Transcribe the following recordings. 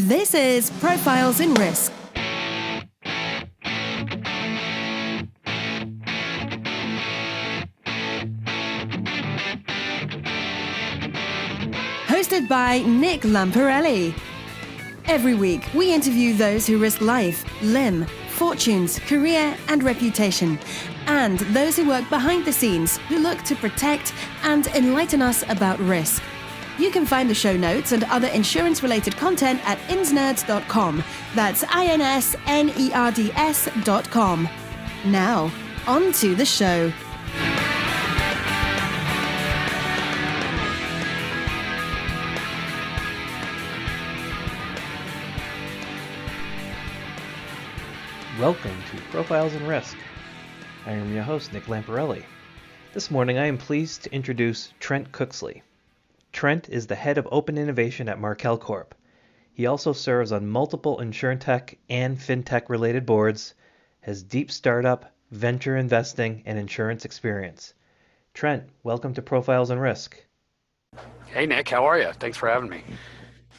This is Profiles in Risk. Hosted by Nick Lamparelli. Every week, we interview those who risk life, limb, fortunes, career, and reputation, and those who work behind the scenes who look to protect and enlighten us about risk. You can find the show notes and other insurance-related content at insnerds.com. That's INSNERDS.com. Now, on to the show. Welcome to Profiles in Risk. I am your host, Nick Lamparelli. This morning I am pleased to introduce Trent Cooksley. Trent is the head of open innovation at Markel Corp. He also serves on multiple insurtech and fintech related boards, has deep startup, venture investing, and insurance experience. Trent, welcome to Profiles in Risk. Hey Nick, how are you? Thanks for having me.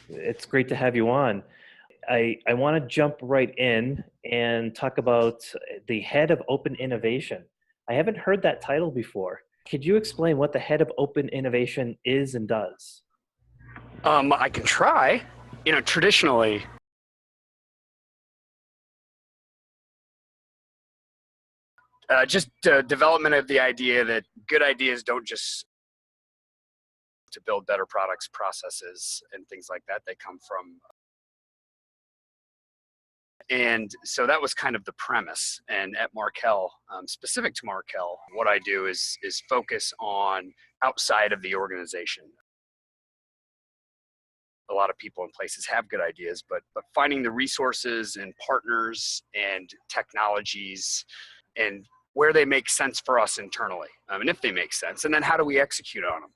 It's great to have you on. I want to jump right in and talk about the head of open innovation. I haven't heard that title before. Could you explain what the head of open innovation is and does? I can try. Traditionally, development of the idea that good ideas don't just to build better products, processes, and things like that. They come from. And so that was kind of the premise. And at Markel, specific to Markel, what I do is focus on outside of the organization. A lot of people and places have good ideas, but finding the resources and partners and technologies and where they make sense for us internally, and if they make sense, and then how do we execute on them?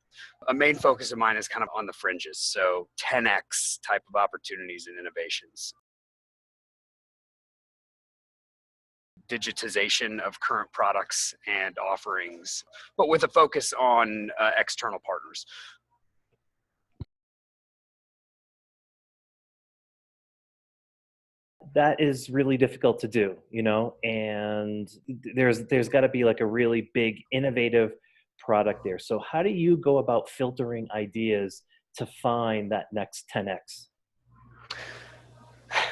A main focus of mine is kind of on the fringes, so 10x type of opportunities and innovations. Digitization of current products and offerings, but with a focus on external partners. That is really difficult to do, and there's got to be like a really big innovative product there. So how do you go about filtering ideas to find that next 10x?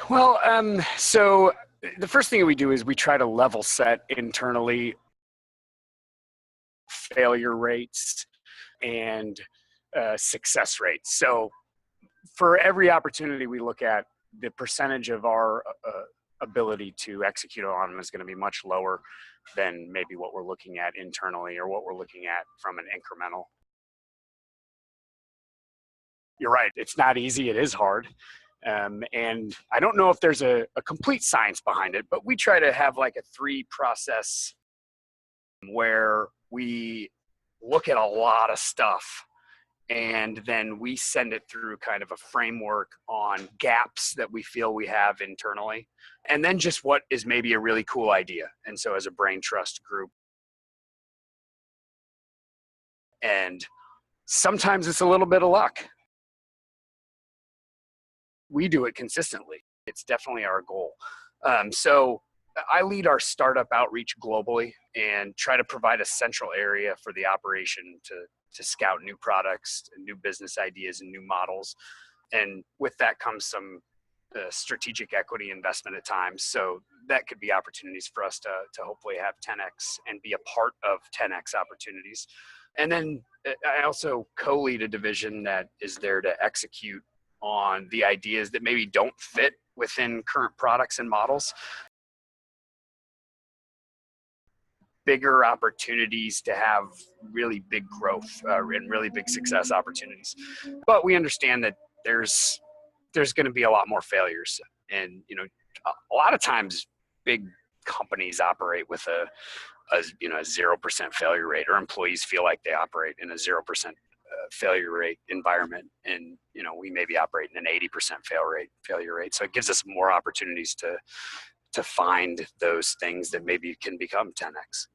Well, so the first thing we do is we try to level set internally failure rates and success rates. So for every opportunity we look at, the percentage of our ability to execute on them is going to be much lower than maybe what we're looking at internally or what we're looking at from an incremental. You're right. It's not easy. It is hard. And I don't know if there's a complete science behind it, but we try to have like a 3 process where we look at a lot of stuff and then we send it through kind of a framework on gaps that we feel we have internally, and then just what is maybe a really cool idea. And so as a brain trust group, and sometimes it's a little bit of luck. We do it consistently. It's definitely our goal. So I lead our startup outreach globally and try to provide a central area for the operation to scout new products, new business ideas, and new models. And with that comes some strategic equity investment at times. So that could be opportunities for us to hopefully have 10x and be a part of 10x opportunities. And then I also co-lead a division that is there to execute on the ideas that maybe don't fit within current products and models. Bigger opportunities to have really big growth and really big success opportunities. But we understand that there's going to be a lot more failures. And, a lot of times big companies operate with a 0% failure rate, or employees feel like they operate in a 0% failure rate environment, and we maybe operate in an 80% failure rate. So it gives us more opportunities to find those things that maybe can become 10x.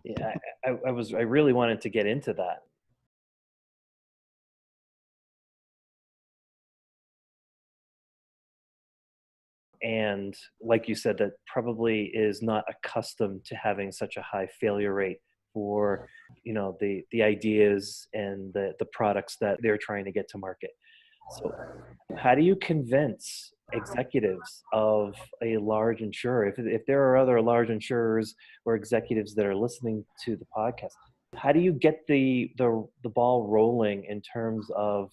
Yeah, I really wanted to get into that. and like you said, that probably is not accustomed to having such a high failure rate for the ideas and the products that they're trying to get to market. So how do you convince executives of a large insurer, if there are other large insurers or executives that are listening to the podcast, how do you get the ball rolling in terms of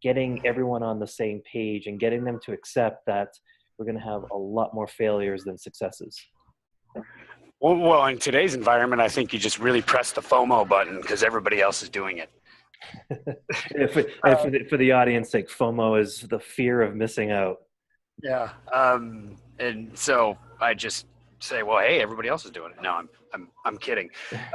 getting everyone on the same page and getting them to accept that we're going to have a lot more failures than successes? Well, in today's environment, I think you just really press the FOMO button because everybody else is doing it. For the audience sake, FOMO is the fear of missing out. Yeah. And so I just say, well, hey, everybody else is doing it. No, I'm kidding.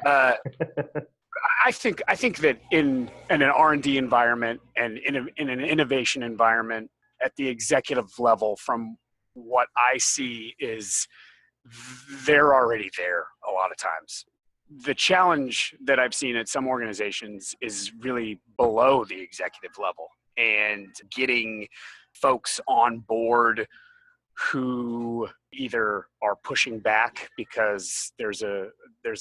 I think that in an R&D environment and in an innovation environment at the executive level, from what I see, is they're already there a lot of times. The challenge that I've seen at some organizations is really below the executive level, and getting folks on board who either are pushing back because there's a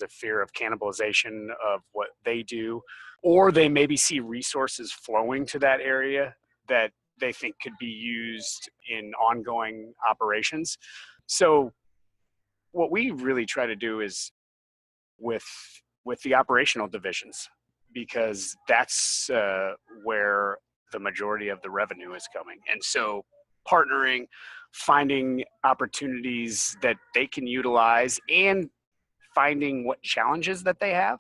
fear of cannibalization of what they do, or they maybe see resources flowing to that area that they think could be used in ongoing operations. So what we really try to do is with the operational divisions, because that's where the majority of the revenue is coming. And so partnering, finding opportunities that they can utilize, and finding what challenges that they have,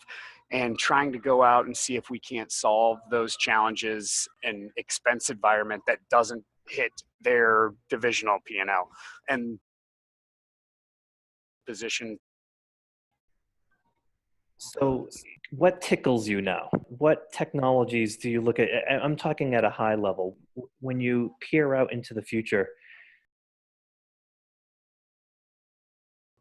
and trying to go out and see if we can't solve those challenges in an expense environment that doesn't hit their divisional P&L. And position. So what tickles you now? What technologies do you look at? I'm talking at a high level. When you peer out into the future,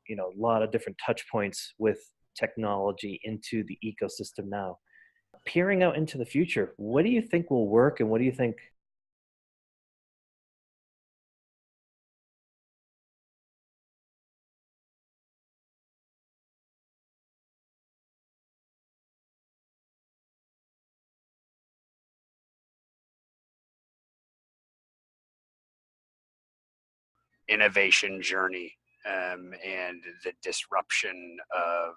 a lot of different touch points with technology into the ecosystem now. Peering out into the future, what do you think will work, and what do you think? Innovation journey, and the disruption of,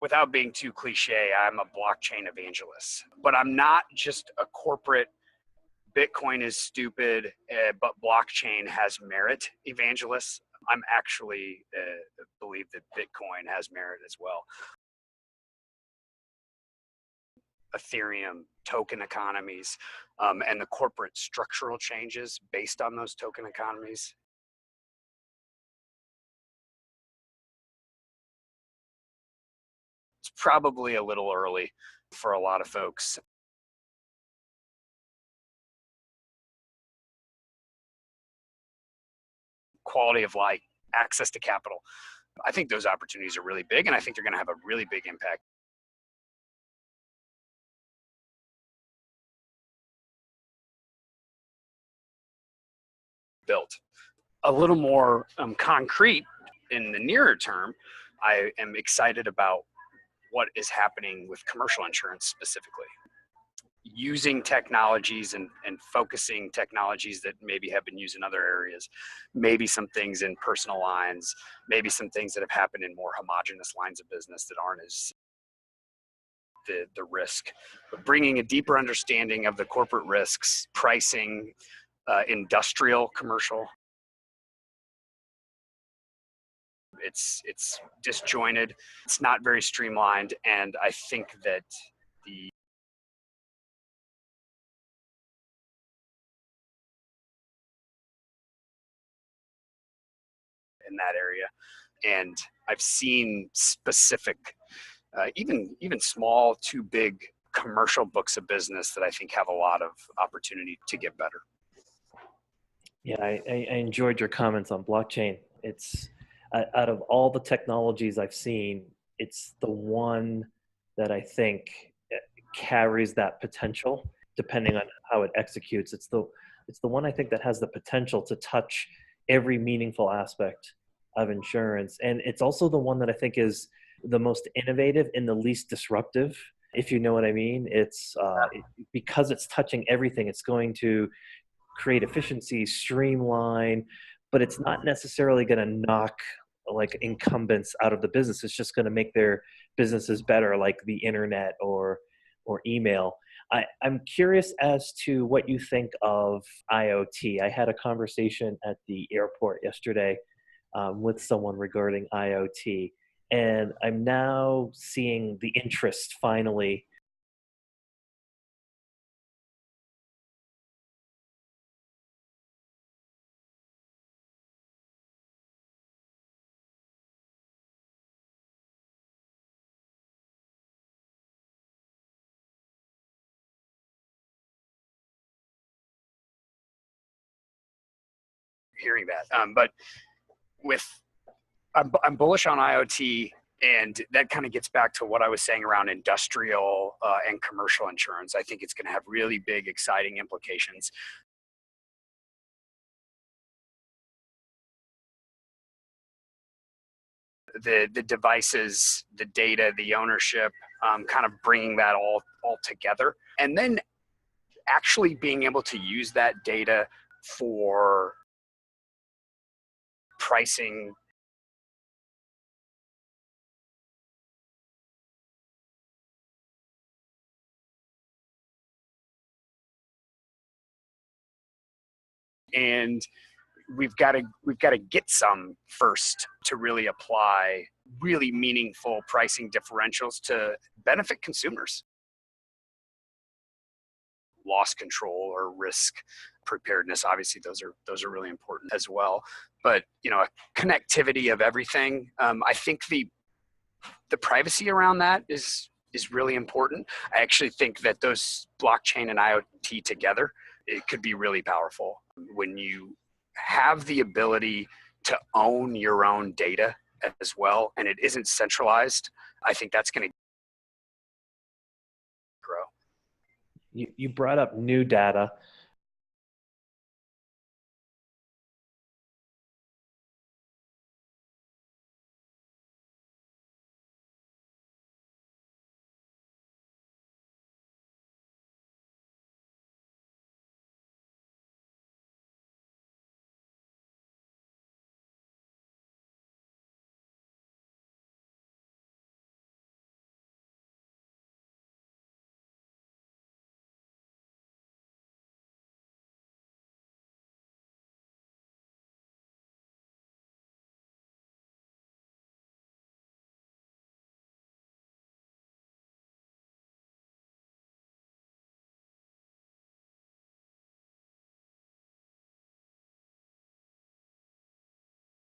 without being too cliche, I'm a blockchain evangelist, but I'm not just a corporate Bitcoin is stupid, but blockchain has merit evangelist. I'm actually believe that Bitcoin has merit as well. Ethereum, token economies, and the corporate structural changes based on those token economies. It's probably a little early for a lot of folks. Quality of life, access to capital. I think those opportunities are really big, and I think they're going to have a really big impact. Built a little more concrete in the nearer term. I am excited about what is happening with commercial insurance specifically, using technologies and focusing technologies that maybe have been used in other areas, maybe some things in personal lines, maybe some things that have happened in more homogenous lines of business that aren't as the risk, but bringing a deeper understanding of the corporate risks, pricing, industrial, commercial. It's disjointed. It's not very streamlined, and I think that in that area, and I've seen specific, even small to big commercial books of business that I think have a lot of opportunity to get better. Yeah, I enjoyed your comments on blockchain. It's out of all the technologies I've seen, it's the one that I think carries that potential, depending on how it executes. It's the It's the one I think that has the potential to touch every meaningful aspect of insurance. And it's also the one that I think is the most innovative and the least disruptive, if you know what I mean. Because it's touching everything, it's going to create efficiency, streamline, but it's not necessarily going to knock like incumbents out of the business. It's just going to make their businesses better, like the internet or email. I'm curious as to what you think of IoT. I had a conversation at the airport yesterday with someone regarding IoT, and I'm now seeing the interest finally. Hearing that. But with I'm bullish on IoT, and that kind of gets back to what I was saying around industrial and commercial insurance. I think it's going to have really big, exciting implications. The devices, the data, the ownership, kind of bringing that all together, and then actually being able to use that data for pricing. And we've got to get some first to really apply really meaningful pricing differentials to benefit consumers. Loss control or risk preparedness, obviously those are really important as well. But a connectivity of everything. I think the privacy around that is really important. I actually think that those blockchain and IoT together, it could be really powerful when you have the ability to own your own data as well, and it isn't centralized. I think that's going to grow. You brought up new data.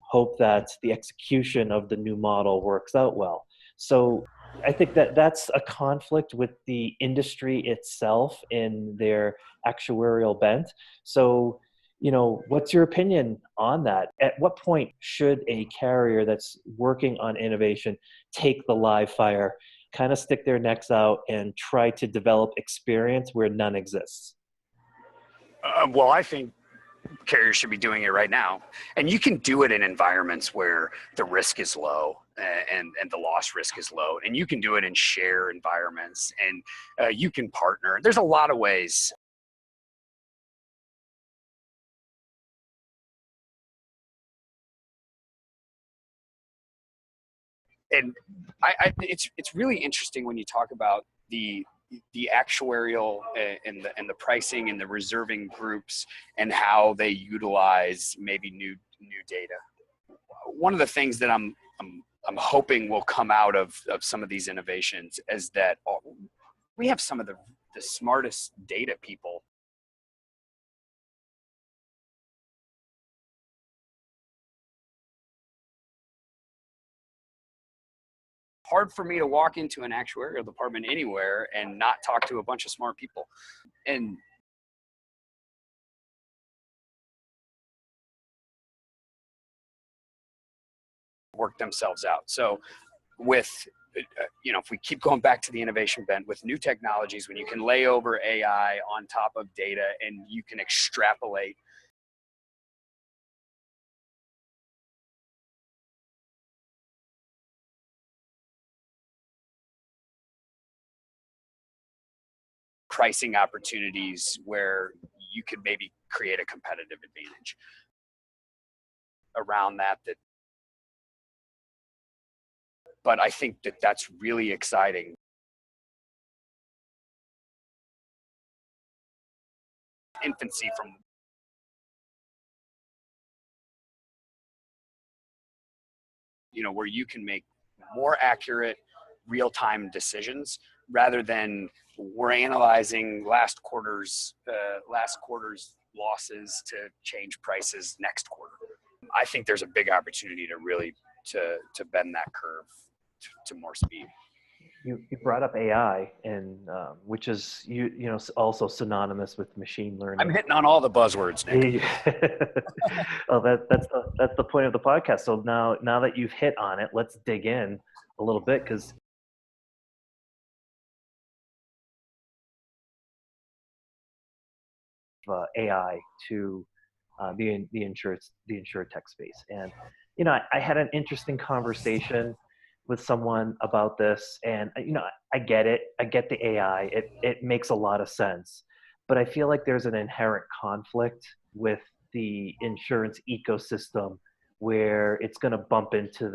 Hope that the execution of the new model works out well. So I think that that's a conflict with the industry itself in their actuarial bent. So, what's your opinion on that? At what point should a carrier that's working on innovation take the live fire, kind of stick their necks out and try to develop experience where none exists? Well, I think carriers should be doing it right now, and you can do it in environments where the risk is low and the loss risk is low, and you can do it in share environments, and you can partner. There's a lot of ways. And it's really interesting when you talk about the actuarial and the pricing and the reserving groups and how they utilize maybe new data. One of the things that I'm hoping will come out of some of these innovations is that we have some of the smartest data people. Hard for me to walk into an actuarial department anywhere and not talk to a bunch of smart people and work themselves out. So with if we keep going back to the innovation bent with new technologies, when you can lay over AI on top of data and you can extrapolate pricing opportunities where you could maybe create a competitive advantage around that. But I think that that's really exciting. Infancy from where you can make more accurate real-time decisions rather than we're analyzing last quarter's losses to change prices next quarter. I think there's a big opportunity to really to bend that curve to more speed. You brought up AI, and which is also synonymous with machine learning. I'm hitting on all the buzzwords, Nick. Well, that's the point of the podcast. So now that you've hit on it, let's dig in a little bit, because AI to the insurtech space, and I had an interesting conversation with someone about this, and I get it. I get the AI. It makes a lot of sense, but I feel like there's an inherent conflict with the insurance ecosystem where it's going to bump into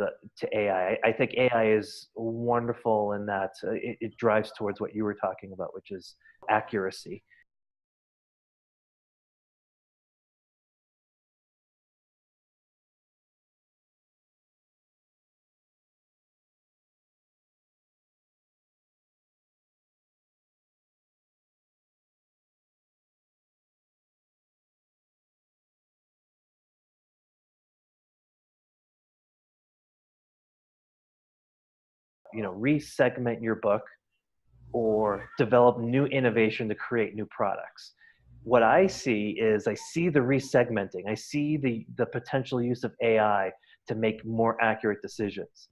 AI. I think AI is wonderful in that it drives towards what you were talking about, which is accuracy. Resegment your book or develop new innovation to create new products. What I see the resegmenting. I see the potential use of AI to make more accurate decisions.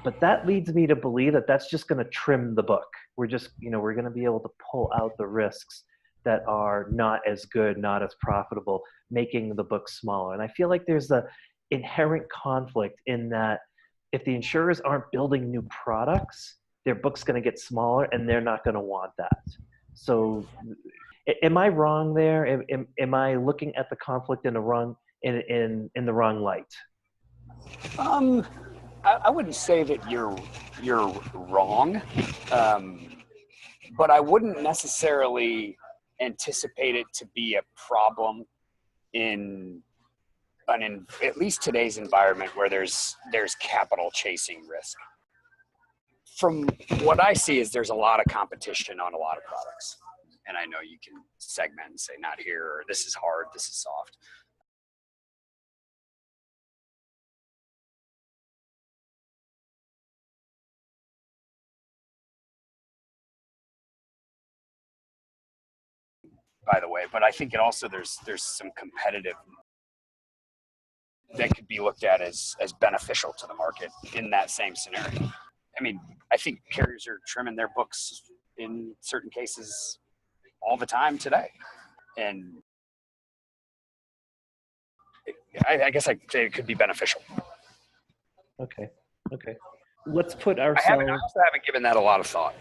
But that leads me to believe that that's just going to trim the book. We're going to be able to pull out the risks that are not as good, not as profitable, making the book smaller. And I feel like there's an inherent conflict in that if the insurers aren't building new products, their book's going to get smaller, and they're not going to want that. So, am I wrong there? Am I looking at the conflict in the wrong light? I wouldn't say that you're wrong, but I wouldn't necessarily anticipate it to be a problem in at least today's environment where there's capital chasing risk. From what I see is there's a lot of competition on a lot of products. And I know you can segment and say not here, or this is hard, this is soft. By the way, but I think it also there's some competitive that could be looked at as beneficial to the market in that same scenario. I mean, I think carriers are trimming their books in certain cases all the time today. And I guess I'd say it could be beneficial. Okay. Let's put ourselves... I also haven't given that a lot of thought.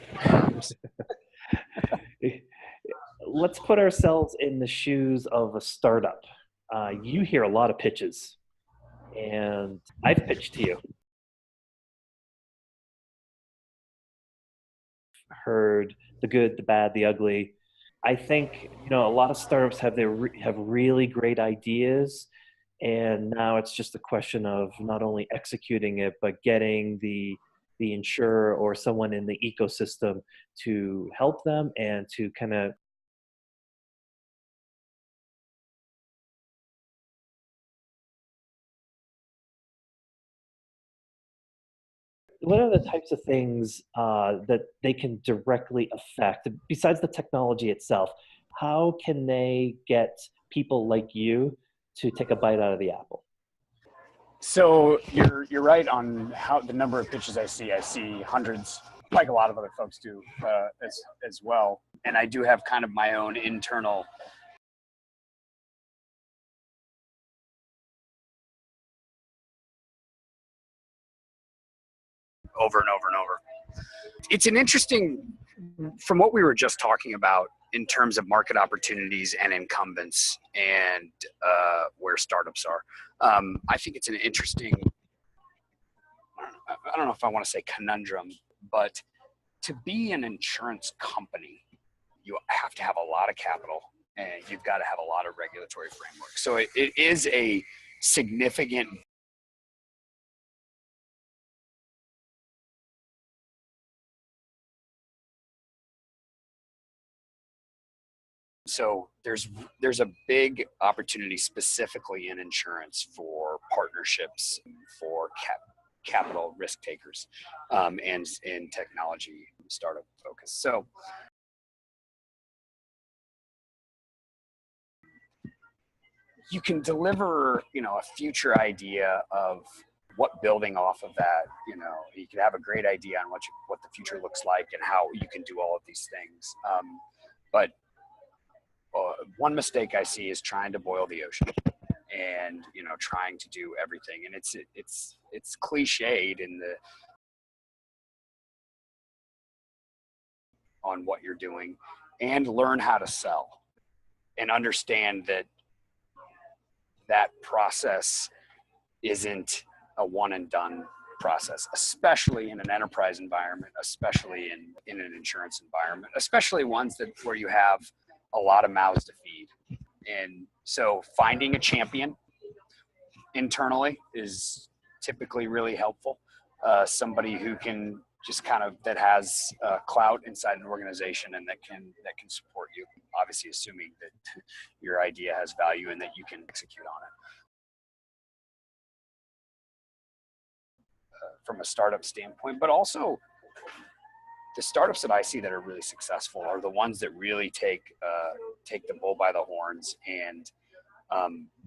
Let's put ourselves in the shoes of a startup. You hear a lot of pitches, and I've pitched to you. Heard the good, the bad, the ugly. I think a lot of startups have really great ideas, and now it's just a question of not only executing it but getting the insurer or someone in the ecosystem to help them and to kind of what are the types of things that they can directly affect besides the technology itself? How can they get people like you to take a bite out of the apple? So you're right on how the number of pitches I see. I see hundreds, like a lot of other folks do as well. And I do have kind of my own internal over and over and over. It's an interesting, from what we were just talking about in terms of market opportunities and incumbents and where startups are. I think it's an interesting, I don't know if I want to say conundrum, but to be an insurance company, you have to have a lot of capital and you've got to have a lot of regulatory framework. So it is a significant. So there's a big opportunity specifically in insurance for partnerships, for capital risk takers, and in technology startup focus. So you can deliver, a future idea of what building off of that, you can have a great idea on what the future looks like and how you can do all of these things. But one mistake I see is trying to boil the ocean and, trying to do everything. And it's cliched on what you're doing, and learn how to sell and understand that process isn't a one and done process, especially in an enterprise environment, especially in an insurance environment, especially ones where you have a lot of mouths to feed. And so finding a champion internally is typically really helpful. Somebody who can just that has clout inside an organization and that can support you, obviously assuming that your idea has value and that you can execute on it. From a startup standpoint, but also the startups that I see that are really successful are the ones that really take the bull by the horns and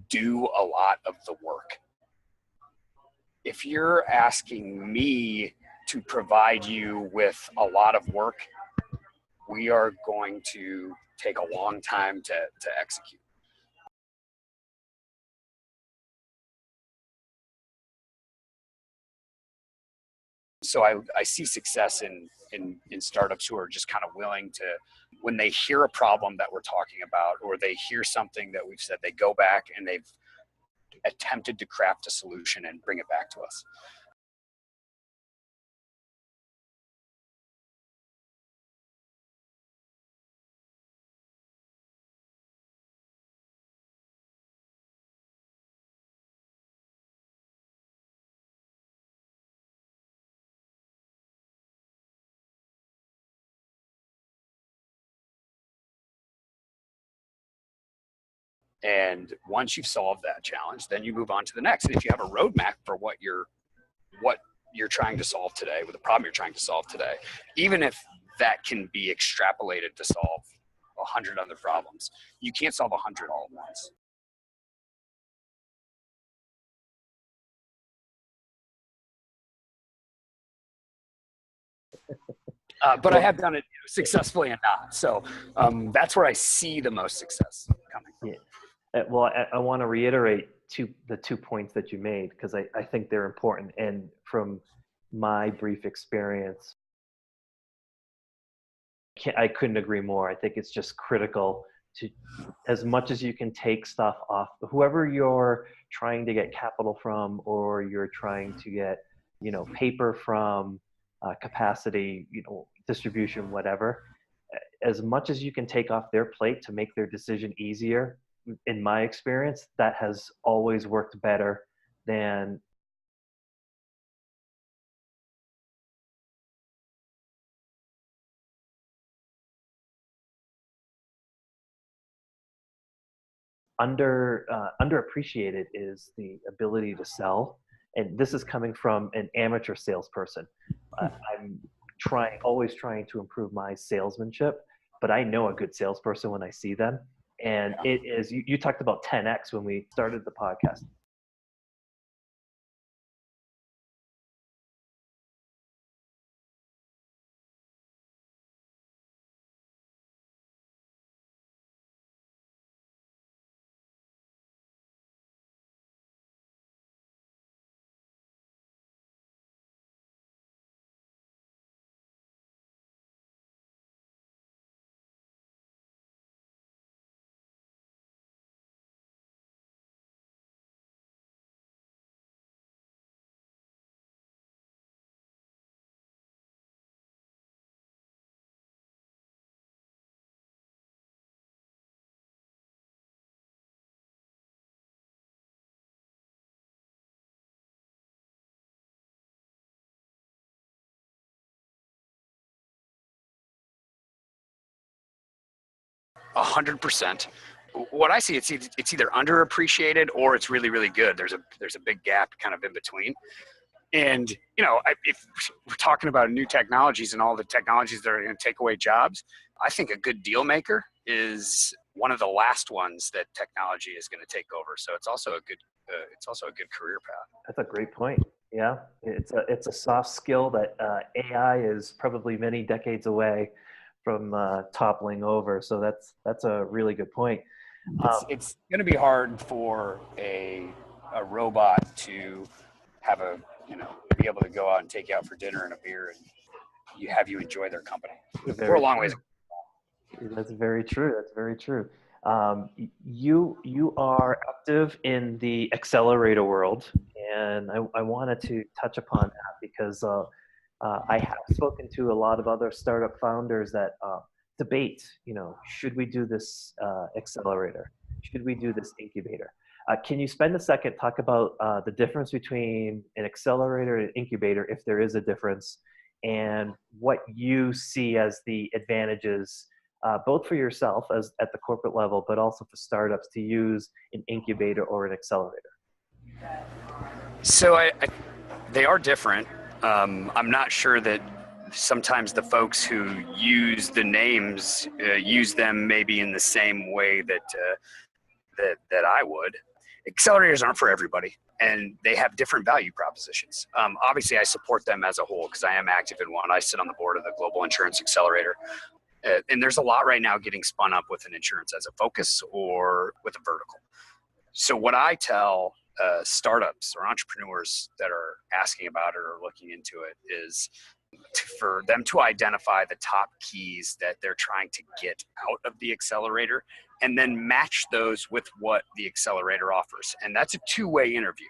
do a lot of the work. If you're asking me to provide you with a lot of work, we are going to take a long time to execute. So I see success in startups who are just kind of willing to, when they hear a problem that we're talking about, or they hear something that we've said, they go back and they've attempted to craft a solution and bring it back to us. And once you've solved that challenge, then you move on to the next. And if you have a roadmap for what you're trying to solve today, with the problem you're trying to solve today, even if that can be extrapolated to solve 100 other problems, you can't solve 100 all at once. But I have done it successfully and not. So that's where I see the most success coming from. Yeah. Well, I want to reiterate the 2 points that you made, because I think they're important. And from my brief experience, I couldn't agree more. I think it's just critical to, as much as you can take stuff off, whoever you're trying to get capital from, or you're trying to get, paper from, capacity, distribution, whatever, as much as you can take off their plate to make their decision easier. In my experience, that has always worked better than underappreciated is the ability to sell. And this is coming from an amateur salesperson. I'm always trying to improve my salesmanship, but I know a good salesperson when I see them. And it is, you talked about 10X when we started the podcast. 100%. What I see, it's either underappreciated or it's really, really good. There's a big gap kind of in between. And, if we're talking about new technologies and all the technologies that are going to take away jobs, I think a good deal maker is one of the last ones that technology is going to take over. So it's also a good career path. That's a great point. Yeah, it's a soft skill that AI is probably many decades away from toppling over. So that's a really good point. It's going to be hard for a robot to have be able to go out and take you out for dinner and a beer and have you enjoy their company. We're a long ways. That's very true. That's very true. You are active in the accelerator world, and I wanted to touch upon that because I have spoken to a lot of other startup founders that debate, should we do this accelerator? Should we do this incubator? Can you spend a second, talk about the difference between an accelerator and an incubator, if there is a difference, and what you see as the advantages, both for yourself as at the corporate level, but also for startups to use an incubator or an accelerator? So they are different. I'm not sure that sometimes the folks who use the names use them maybe in the same way that I would. Accelerators aren't for everybody, and they have different value propositions. Obviously, I support them as a whole because I am active in one. I sit on the board of the Global Insurance Accelerator. And there's a lot right now getting spun up with an insurance as a focus or with a vertical. So what I tell startups or entrepreneurs that are asking about it or looking into it is for them to identify the top keys that they're trying to get out of the accelerator and then match those with what the accelerator offers. And that's a two-way interview,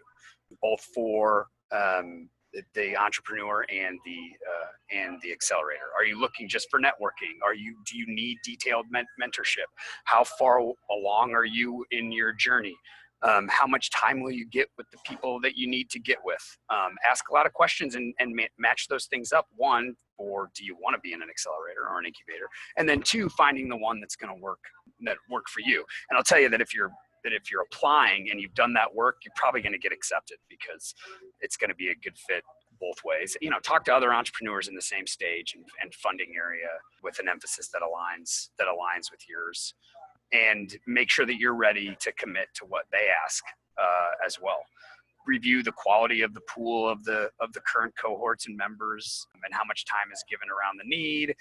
both for the entrepreneur and the accelerator. Are you looking just for networking? Do you need detailed mentorship? How far along are you in your journey? How much time will you get with the people that you need to get with? Ask a lot of questions and match those things up. One, or do you want to be in an accelerator or an incubator? And then two, finding the one that's going to work for you. And I'll tell you that if you're applying and you've done that work, you're probably going to get accepted because it's going to be a good fit both ways. Talk to other entrepreneurs in the same stage and funding area with an emphasis that aligns with yours, and make sure that you're ready to commit to what they ask as well. Review the quality of the pool of the current cohorts and members, and how much time is given around the need.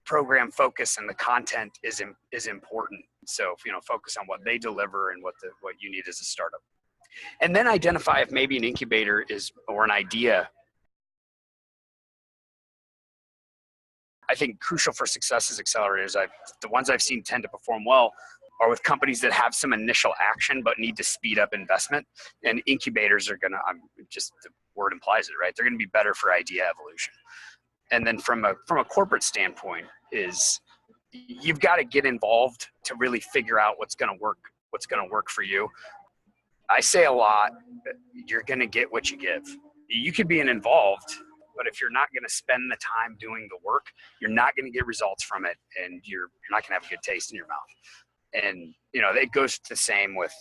Program focus and the content is important. So focus on what they deliver and what you need as a startup, and then identify if maybe an incubator or an idea. I think crucial for success as accelerators, the ones I've seen tend to perform well are with companies that have some initial action but need to speed up investment. And incubators are just the word implies it, right? They're going to be better for idea evolution. And then from a corporate standpoint is you've got to get involved to really figure out what's going to work for you. I say a lot, you're going to get what you give. You could be involved, but if you're not going to spend the time doing the work, you're not going to get results from it, and you're not going to have a good taste in your mouth. And it goes the same with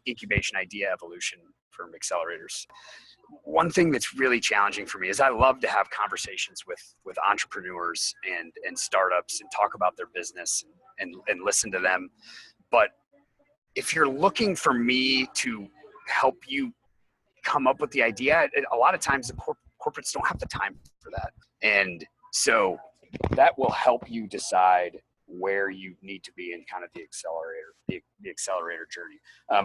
incubation, idea evolution from accelerators. One thing that's really challenging for me is I love to have conversations with entrepreneurs and startups and talk about their business and listen to them. But if you're looking for me to help you come up with the idea, a lot of times the corporates don't have the time for that. And so that will help you decide where you need to be in kind of the accelerator journey.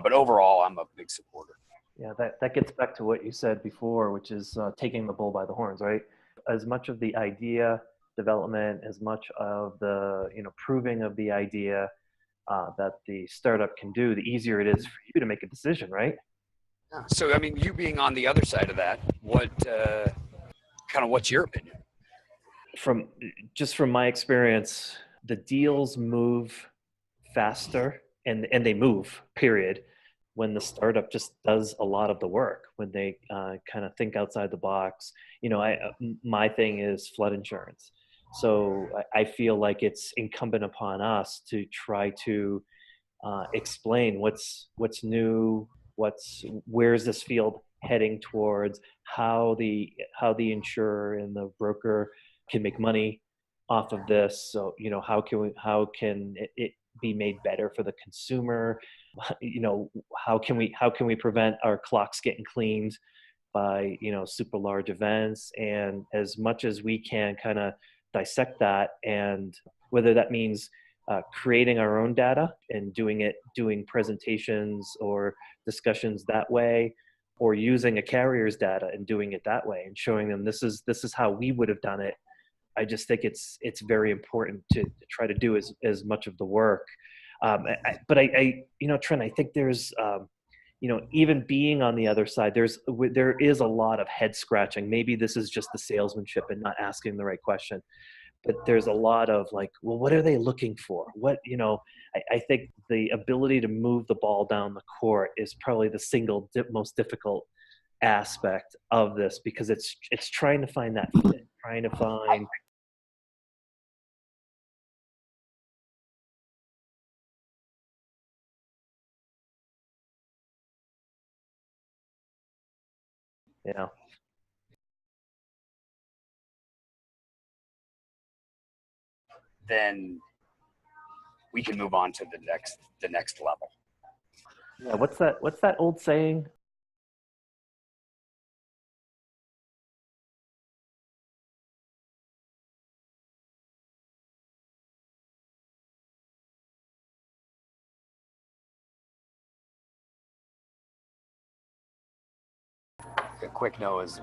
But overall, I'm a big supporter. Yeah, that gets back to what you said before, which is taking the bull by the horns, right? As much of the idea development, as much of the proving of the idea that the startup can do, the easier it is for you to make a decision, right? So, you being on the other side of that, what's your opinion? From my experience, the deals move faster and they move, period, when the startup just does a lot of the work, when they kind of think outside the box. My thing is flood insurance. So I feel like it's incumbent upon us to try to explain what's new, where's this field heading towards, how the insurer and the broker can make money off of this. So how can it be made better for the consumer? How can we prevent our clocks getting cleaned by super large events? And as much as we can kind of dissect that, and whether that means creating our own data and doing presentations or discussions that way, or using a carrier's data and doing it that way and showing them this is how we would have done it. I just think it's very important to try to do as much of the work. But Trent, I think there's even being on the other side, there is a lot of head scratching. Maybe this is just the salesmanship and not asking the right question. But there's a lot of like, well, what are they looking for? I think the ability to move the ball down the court is probably the single most difficult aspect of this, because it's trying to find that fit, trying to find. Yeah. Then we can move on to the next level. Yeah. What's that old saying? A quick no is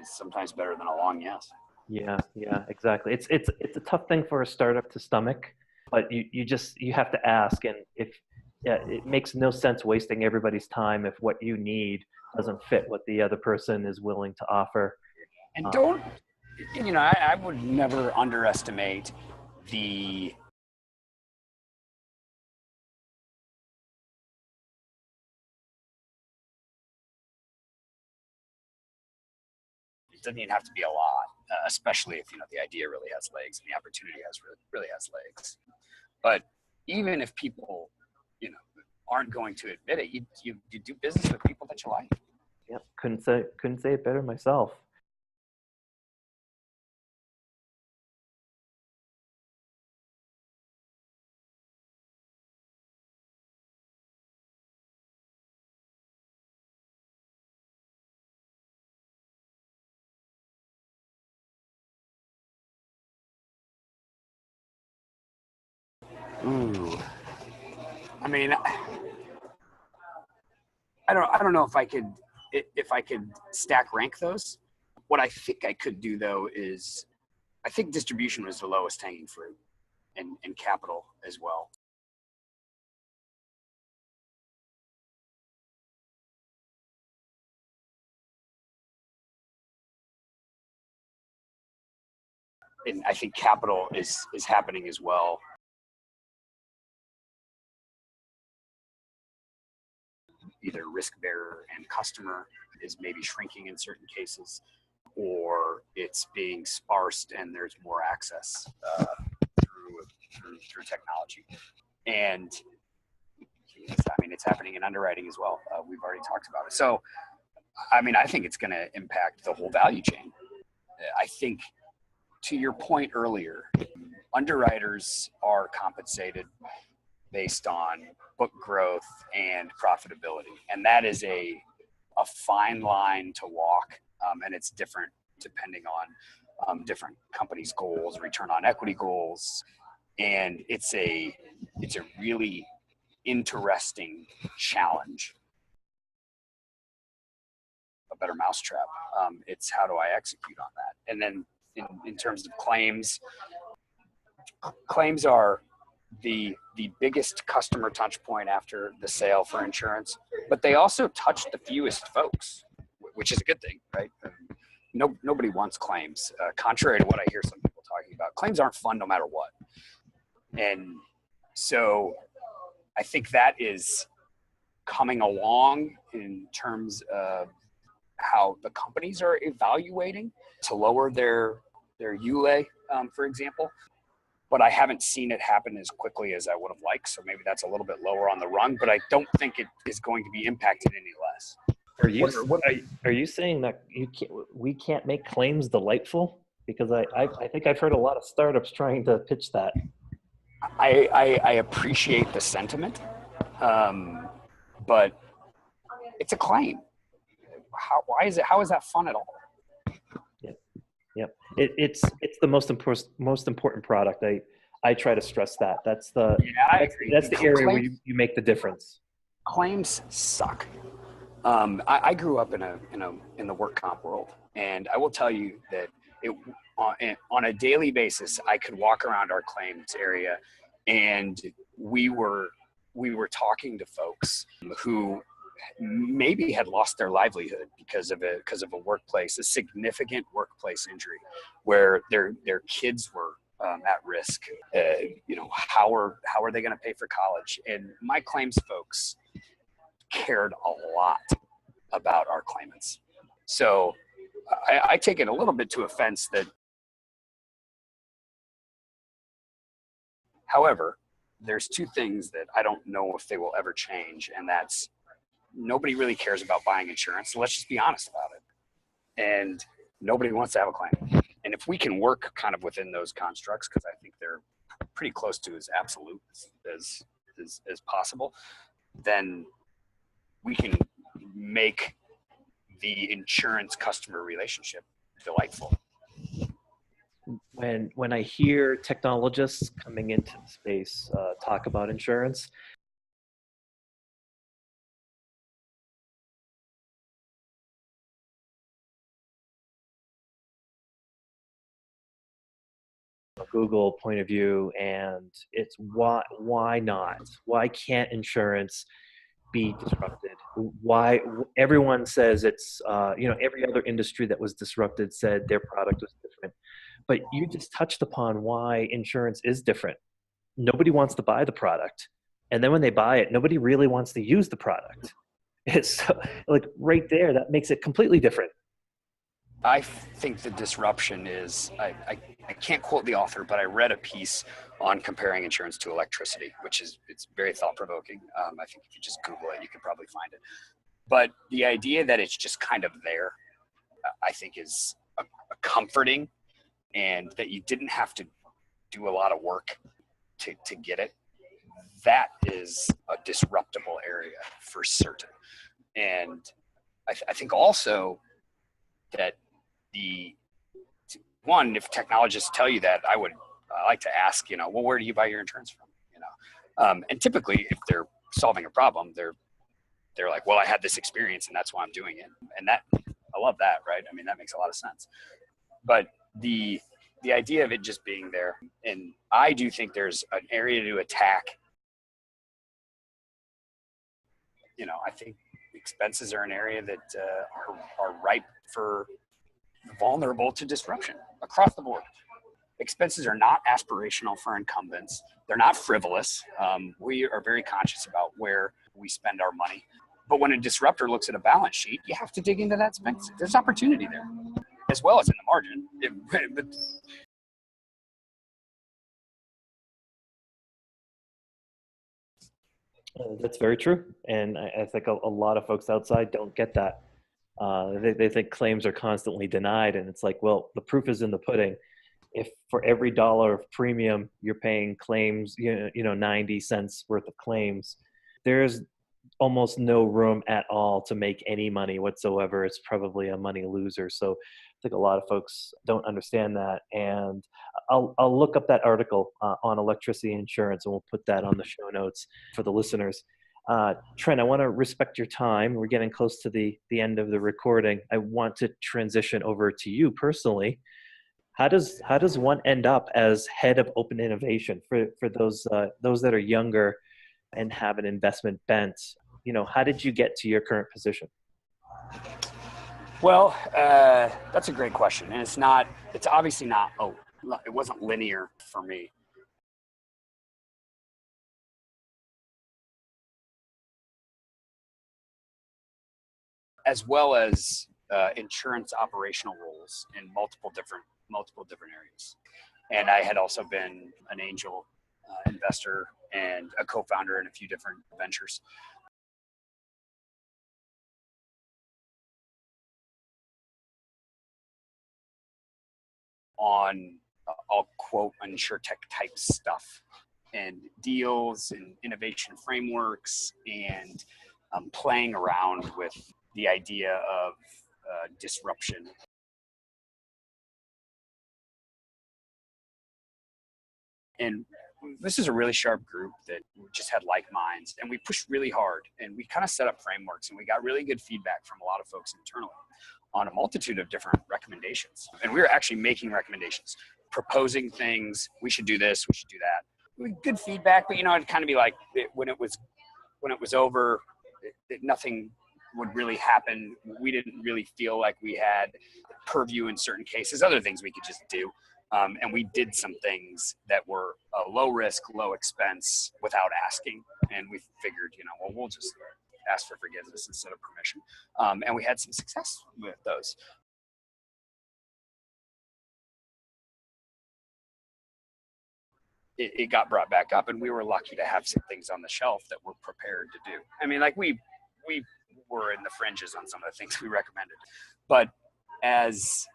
sometimes better than a long yes. Yeah, exactly. It's a tough thing for a startup to stomach, but you have to ask. And it makes no sense wasting everybody's time if what you need doesn't fit what the other person is willing to offer. And I would never underestimate the it doesn't even have to be a lot, especially if the idea really has legs and the opportunity really has legs. But even if people aren't going to admit it, you do business with people that you like. Yep, couldn't say it better myself. Ooh. I mean, I don't know if I could stack rank those. What I think I could do though is, I think distribution was the lowest hanging fruit, and capital as well. And I think capital is happening as well. Either risk bearer and customer is maybe shrinking in certain cases, or it's being sparsed and there's more access through technology. And it's happening in underwriting as well. We've already talked about it. So, I think it's going to impact the whole value chain. I think, to your point earlier, underwriters are compensated based on book growth and profitability. And that is a fine line to walk. And it's different depending on different companies' goals, return on equity goals. And it's a really interesting challenge. A better mousetrap. It's how do I execute on that? And then in terms of claims are the biggest customer touch point after the sale for insurance, but they also touch the fewest folks, which is a good thing, right? Nobody wants claims. Contrary to what I hear some people talking about, claims aren't fun no matter what. And so I think that is coming along in terms of how the companies are evaluating to lower their their ULA, for example. But I haven't seen it happen as quickly as I would have liked. So maybe that's a little bit lower on the rung, but I don't think it is going to be impacted any less. Are you saying that we can't make claims delightful? Because I think I've heard a lot of startups trying to pitch that. I appreciate the sentiment, but it's a claim. How is that fun at all? Yep. It's the most important product. I try to stress that. That's the area where you make the difference. Claims suck. I grew up in the work comp world, and I will tell you that on a daily basis, I could walk around our claims area, and we were talking to folks who maybe had lost their livelihood because of a significant workplace injury, where their kids were at risk. How are they going to pay for college? And my claims folks cared a lot about our claimants. So I take it a little bit to offense that. However, there's two things that I don't know if they will ever change, and that's nobody really cares about buying insurance. So let's just be honest about it. And nobody wants to have a claim. And if we can work kind of within those constructs, because I think they're pretty close to as absolute as possible, then we can make the insurance customer relationship delightful. When I hear technologists coming into the space talk about insurance, Google point of view, and it's why not? Why can't insurance be disrupted? Why everyone says it's every other industry that was disrupted said their product was different, but you just touched upon why insurance is different. Nobody wants to buy the product, and then when they buy it, nobody really wants to use the product. It's like right there, that makes it completely different. I think the disruption is, I can't quote the author, but I read a piece on comparing insurance to electricity, it's very thought-provoking. I think if you just Google it, you could probably find it. But the idea that it's just kind of there, I think is a comforting, and that you didn't have to do a lot of work to get it. That is a disruptible area for certain. And I think also that if technologists tell you that, I like to ask, well, where do you buy your insurance from? And typically, if they're solving a problem, they're like, well, I had this experience and that's why I'm doing it. And I love that, right? I mean, that makes a lot of sense. But the idea of it just being there, and I do think there's an area to attack. I think expenses are an area that are ripe for vulnerable to disruption across the board. Expenses are not aspirational for incumbents. They're not frivolous. We are very conscious about where we spend our money. But when a disruptor looks at a balance sheet, you have to dig into that expense. There's opportunity there, as well as in the margin. That's very true. And I think a lot of folks outside don't get that. They think claims are constantly denied, and it's like, well, the proof is in the pudding. If for every dollar of premium you're paying claims, 90 cents worth of claims, there's almost no room at all to make any money whatsoever. It's probably a money loser. So I think a lot of folks don't understand that. And I'll look up that article on electricity insurance, and we'll put that on the show notes for the listeners. Trent, I want to respect your time. We're getting close to the end of the recording. I want to transition over to you personally. How does one end up as head of open innovation for those that are younger and have an investment bent? How did you get to your current position? Well, that's a great question, and it's obviously not. It wasn't linear for me. As well as insurance operational roles in multiple different multiple different areas. And I had also been an angel investor and a co-founder in a few different ventures. On, I'll quote, insurtech type stuff and deals and innovation frameworks and playing around with the idea of disruption. And this is a really sharp group that just had like minds, and we pushed really hard, and we kind of set up frameworks, and we got really good feedback from a lot of folks internally on a multitude of different recommendations. And we were actually making recommendations, proposing things. We should do this, we should do that. Good feedback, but it'd kind of be like when it was over, nothing would really happen. We didn't really feel like we had purview in certain cases, other things we could just do. And we did some things that were low risk, low expense without asking. And we figured, we'll just ask for forgiveness instead of permission. And we had some success with those. It got brought back up, and we were lucky to have some things on the shelf that we're prepared to do. I mean, like we were in the fringes on some of the things we recommended. But as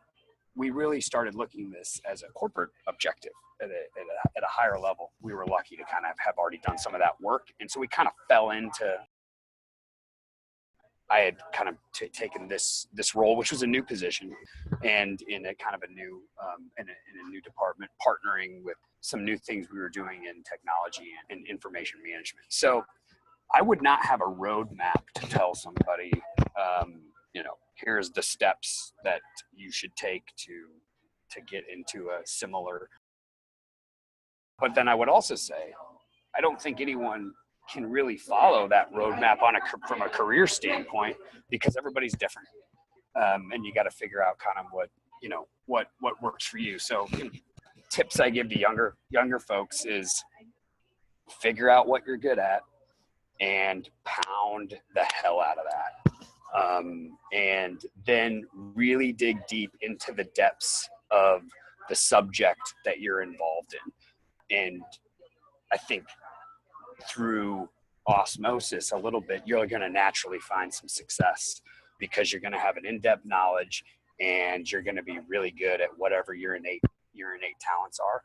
we really started looking at this as a corporate objective at a higher level, we were lucky to kind of have already done some of that work. And so we kind of fell into, I had kind of taken this role, which was a new position, and in a kind of a new, in a new department, partnering with some new things we were doing in technology and information management. So I would not have a roadmap to tell somebody, here's the steps that you should take to get into a similar. But then I would also say, I don't think anyone can really follow that roadmap from a career standpoint, because everybody's different. And you got to figure out kind of what works for you. So tips I give to younger folks is figure out what you're good at and pound the hell out of that. And then really dig deep into the depths of the subject that you're involved in. And I think through osmosis a little bit, you're going to naturally find some success, because you're going to have an in-depth knowledge, and you're going to be really good at whatever your innate talents are.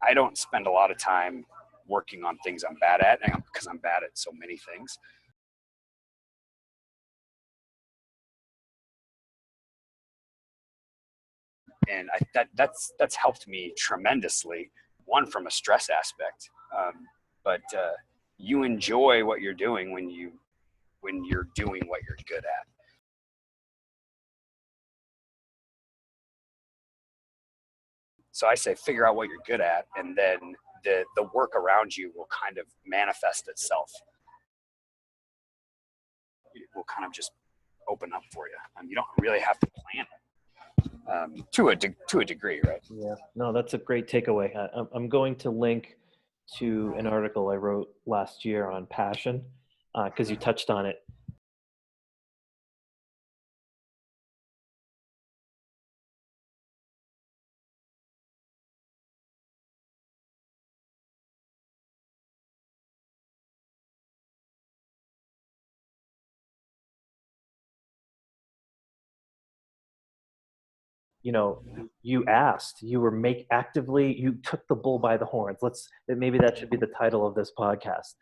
I don't spend a lot of time working on things I'm bad at, because I'm bad at so many things. And that's helped me tremendously. One, from a stress aspect, but you enjoy what you're doing when you're doing what you're good at. So I say figure out what you're good at, and then the work around you will kind of manifest itself. It will kind of just open up for you. You don't really have to plan it. To a degree, right? Yeah, no, that's a great takeaway. I'm going to link to an article I wrote last year on passion, because you touched on it. You asked, you were you took the bull by the horns. Maybe that should be the title of this podcast.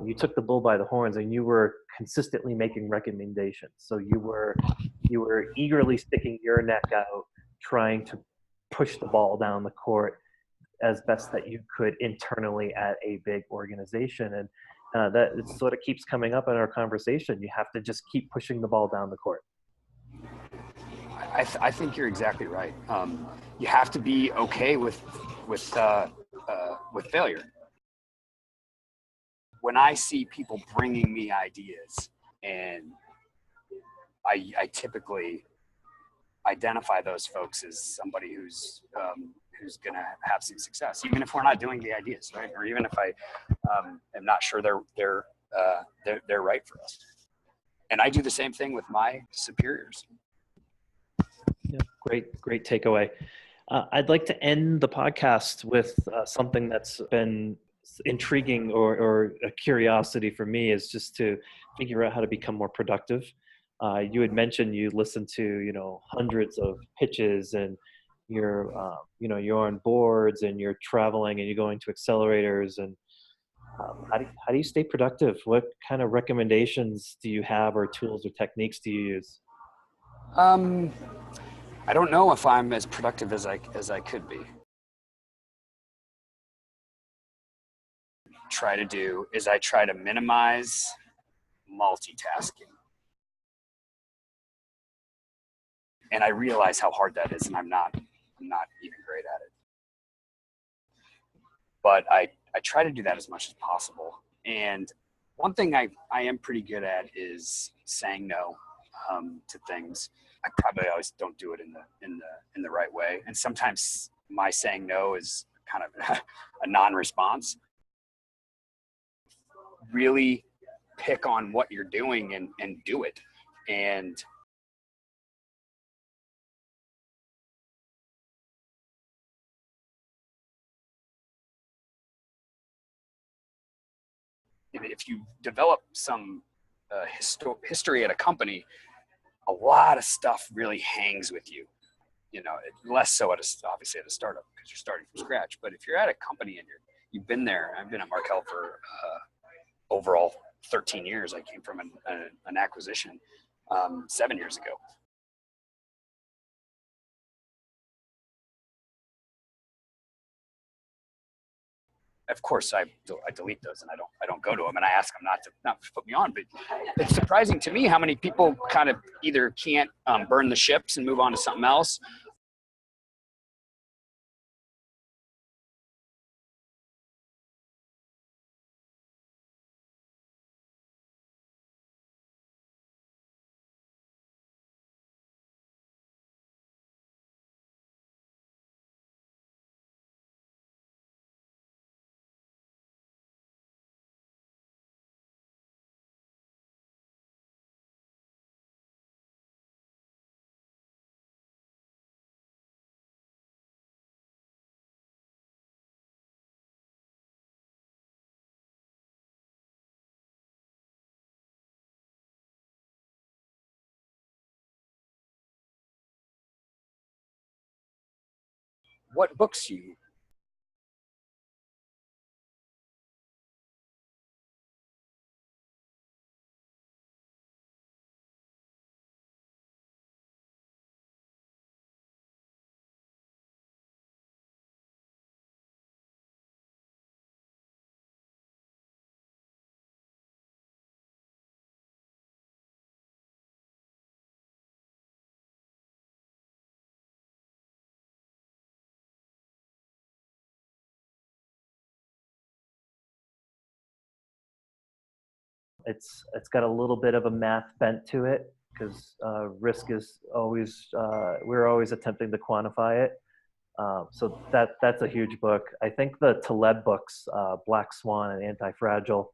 You took the bull by the horns, and you were consistently making recommendations. So you were eagerly sticking your neck out, trying to push the ball down the court as best that you could internally at a big organization. And that it sort of keeps coming up in our conversation. You have to just keep pushing the ball down the court. I think you're exactly right. You have to be okay with failure. When I see people bringing me ideas, and I typically identify those folks as somebody who's going to have some success, even if we're not doing the ideas, right? Or even if I am not sure they're right for us. And I do the same thing with my superiors. Yeah, great takeaway. I'd like to end the podcast with something that's been intriguing or a curiosity for me is just to figure out how to become more productive. You had mentioned you listen to, hundreds of pitches and you're on boards and you're traveling and you're going to accelerators and how do you stay productive? What kind of recommendations do you have or tools or techniques do you use? Um, I don't know if I'm as productive as I could be. I try to minimize multitasking. And I realize how hard that is, and I'm not even great at it. But I try to do that as much as possible. And one thing I am pretty good at is saying no to things. I probably always don't do it in the right way. And sometimes my saying no is kind of a non-response. Really pick on what you're doing and do it. And if you develop some history at a company, a lot of stuff really hangs with you. Less so obviously at a startup because you're starting from scratch. But if you're at a company and you've been there, I've been at Markel for overall 13 years. I came from an acquisition 7 years ago. Of course, I delete those and I don't go to them and I ask them not to put me on. But it's surprising to me how many people kind of either can't burn the ships and move on to something else. What books you? It's got a little bit of a math bent to it because risk is always we're always attempting to quantify it. So that's a huge book. I think the Taleb books, Black Swan and Anti-Fragile,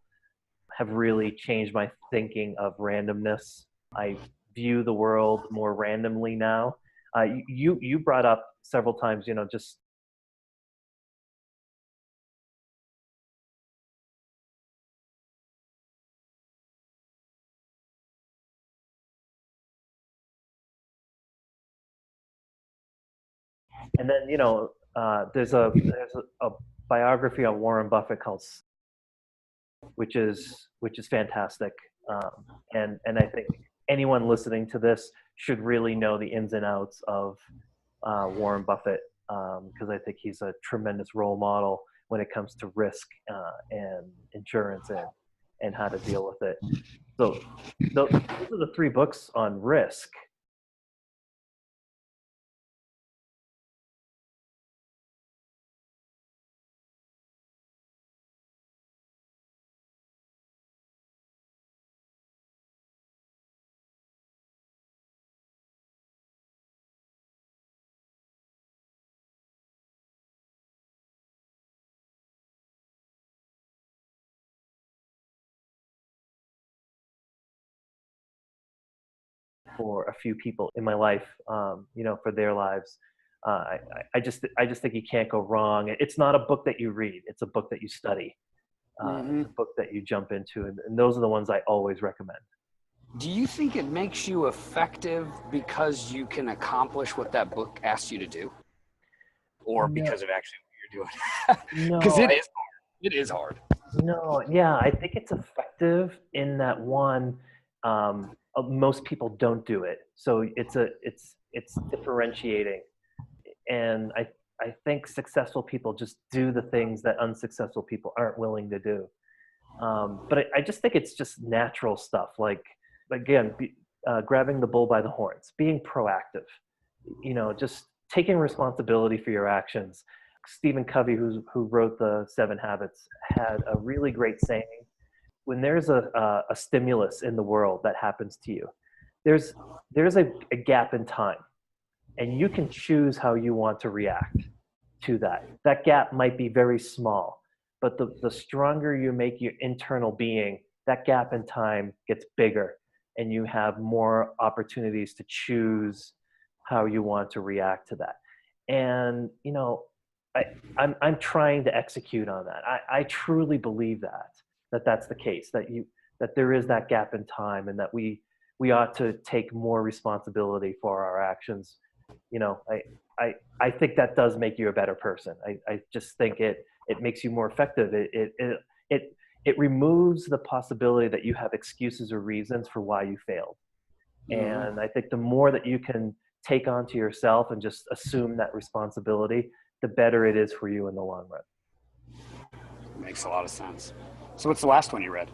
have really changed my thinking of randomness. I view the world more randomly now. You brought up several times, just and then there's a biography on Warren Buffett called, which is fantastic, and I think anyone listening to this should really know the ins and outs of Warren Buffett because I think he's a tremendous role model when it comes to risk and insurance and how to deal with it. So those are the three books on risk. For a few people in my life, for their lives. I just think you can't go wrong. It's not a book that you read. It's a book that you study. It's a book that you jump into. And those are the ones I always recommend. Do you think it makes you effective because you can accomplish what that book asks you to do? Or because of actually what you're doing? No. Because it is hard. No, yeah, I think it's effective in that one, most people don't do it. So it's differentiating. And I think successful people just do the things that unsuccessful people aren't willing to do. But I just think it's just natural stuff. Like, again, grabbing the bull by the horns, being proactive, just taking responsibility for your actions. Stephen Covey, who wrote the 7 Habits, had a really great saying. When there's a stimulus in the world that happens to you, there's a gap in time, and you can choose how you want to react to that. That gap might be very small, but the stronger you make your internal being, that gap in time gets bigger, and you have more opportunities to choose how you want to react to that. And I'm trying to execute on that. I truly believe that's the case, that there is that gap in time, and that we ought to take more responsibility for our actions. I think that does make you a better person. I just think it makes you more effective. It removes the possibility that you have excuses or reasons for why you failed. And I think the more that you can take onto yourself and just assume that responsibility, the better it is for you in the long run. Makes a lot of sense. So what's the last one you read?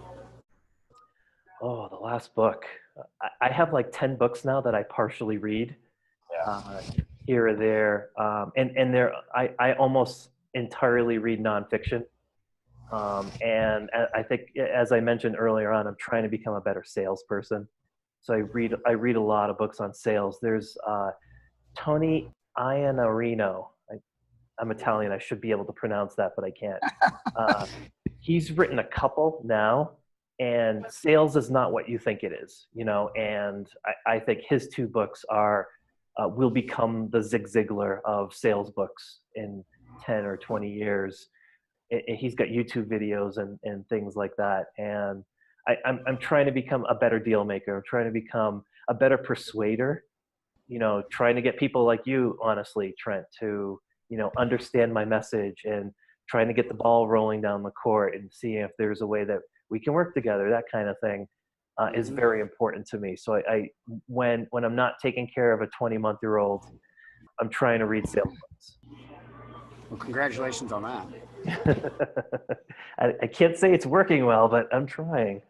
Oh, the last book. I have like 10 books now that I partially read, here or there. And I almost entirely read nonfiction. And I think, as I mentioned earlier on, I'm trying to become a better salesperson. So I read a lot of books on sales. There's Tony Iannarino. I'm Italian. I should be able to pronounce that, but I can't. He's written a couple now, and sales is not what you think it is, and I think his 2 books will become the Zig Ziglar of sales books in 10 or 20 years. He's got YouTube videos and things like that. And I'm trying to become a better deal maker. I'm trying to become a better persuader, trying to get people like you, honestly, Trent, to, understand my message, and trying to get the ball rolling down the court and seeing if there's a way that we can work together. That kind of thing is very important to me. So when I'm not taking care of a 20-month-old, I'm trying to read sales books. Well, congratulations on that. I can't say it's working well, but I'm trying.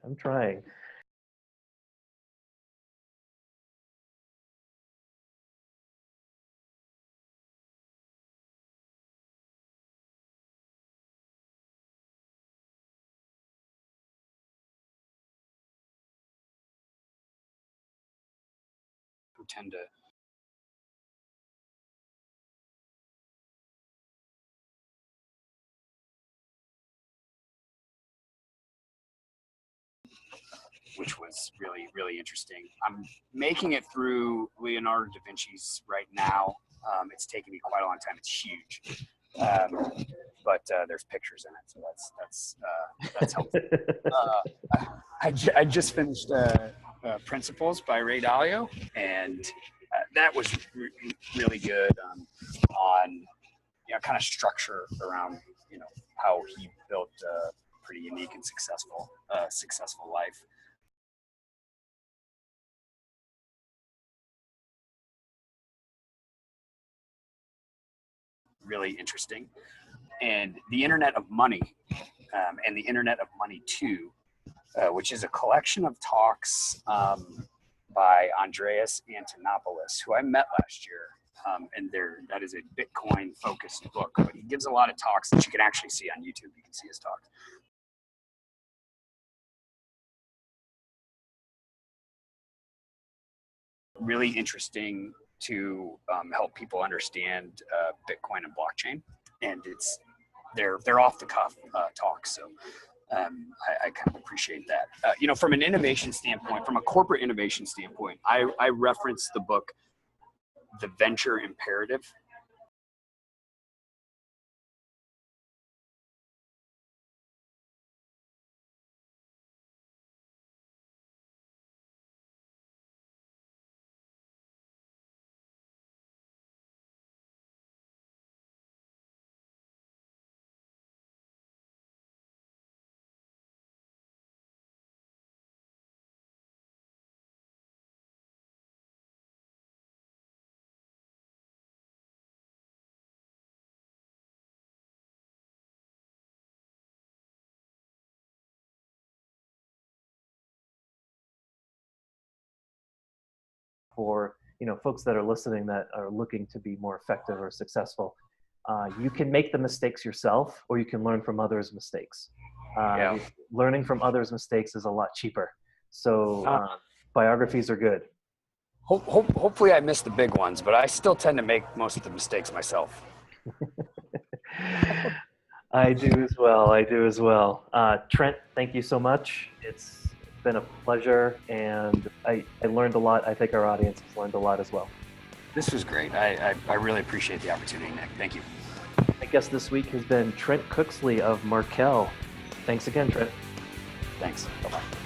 Who tend to which was really, really interesting. I'm making it through Leonardo da Vinci's right now. It's taken me quite a long time. It's huge, but there's pictures in it, so that's helpful. I just finished Principles by Ray Dalio, and that was really good on kind of structure around how he built a pretty unique and successful life. Really interesting. And the Internet of Money, and the Internet of Money 2, which is a collection of talks by Andreas Antonopoulos, who I met last year. And that is a Bitcoin focused book, but he gives a lot of talks that you can actually see on YouTube. You can see his talks. Really interesting to help people understand Bitcoin and blockchain, and they're off the cuff talks. So I kind of appreciate that. From an innovation standpoint, from a corporate innovation standpoint, I reference the book The Venture Imperative for folks that are listening that are looking to be more effective or successful. You can make the mistakes yourself, or you can learn from others' mistakes. Learning from others' mistakes is a lot cheaper. So biographies are good. Hopefully I missed the big ones, but I still tend to make most of the mistakes myself. I do as well. Trent, thank you so much. It's been a pleasure, and I learned a lot. I think our audience has learned a lot as well. This was great. I really appreciate the opportunity, Nick. Thank you. My guest this week has been Trent Cooksley of Markel. Thanks again, Trent. Thanks. Bye-bye.